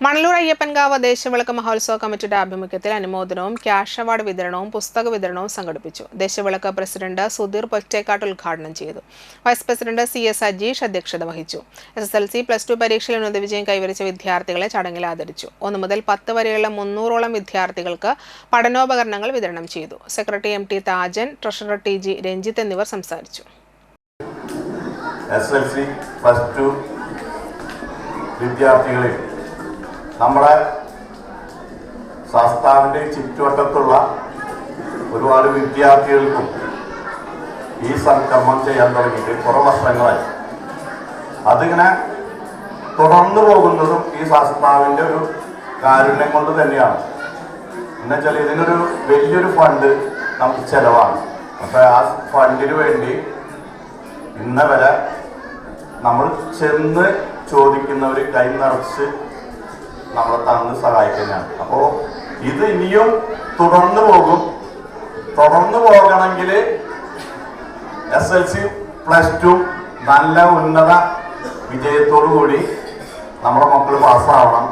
മണലൂർ അയ്യപ്പൻകാവ് ദേശവിളക്ക് മഹോത്സവ കമ്മിറ്റിയുടെ ആഭിമുഖ്യത്തിൽ അനുമോദനവും cash award വിതരണവും പുസ്തക വിതരണവും സംഘടിപ്പിച്ചു. ദേശവിളക്ക് പ്രസിഡന്റ് സുധീർ പൊറ്റേക്കാട്ട് ഉദ്ഘാടനം ചെയ്തു. വൈസ് പ്രസിഡന്റ് CS അജീഷ് അധ്യക്ഷത വഹിച്ചു. SSLC +2 പരീക്ഷയിൽ ഉന്നത വിജയം കൈവരിച്ച വിദ്യാർത്ഥികളെ ചടങ്ങിൽ ആദരിച്ചു. 1 മുതൽ 10 വരെയുള്ള 300ഓളം വിദ്യാർത്ഥികൾക്ക് പഠനോപകരണങ്ങൾ വിതരണം ചെയ്തു. Secretary MT Thajan, treasurer TG Ranjith എന്നിവർ സംസാരിച്ചു. SSLC +2 വിദ്യാർത്ഥികളെ നമ്മുടെ ശാസ്താവിൻ്റെ ചുറ്റുവട്ടത്തുള്ള ഒരുപാട് വിദ്യാർത്ഥികൾക്കും ഈ സൽക്കർമ്മം ചെയ്യാൻ തുടങ്ങിയിട്ട് കുറേ വർഷങ്ങളായി. അതിങ്ങനെ തുടർന്നു പോകുന്നതും ഈ ശാസ്താവിൻ്റെ ഒരു കാരുണ്യം കൊണ്ട് തന്നെയാണ്. എന്നുവെച്ചാൽ ഇതിനൊരു വലിയൊരു ഫണ്ട് നമുക്ക് ചിലവാണ്. അപ്പോൾ ആ ഫണ്ടിന് വേണ്ടി ഇന്ന വരെ നമ്മൾ ചെന്ന് ചോദിക്കുന്നവർ കൈ നിറച്ച് നമ്മളെ തന്ന് സഹായിക്കുന്നതാണ്. അപ്പോൾ ഇത് ഇനിയും തുടർന്നു പോകണമെങ്കിൽ SSLC +2 നല്ല ഉന്നത വിജയത്തോടു കൂടി നമ്മുടെ മക്കൾ പാസ്സാവണം.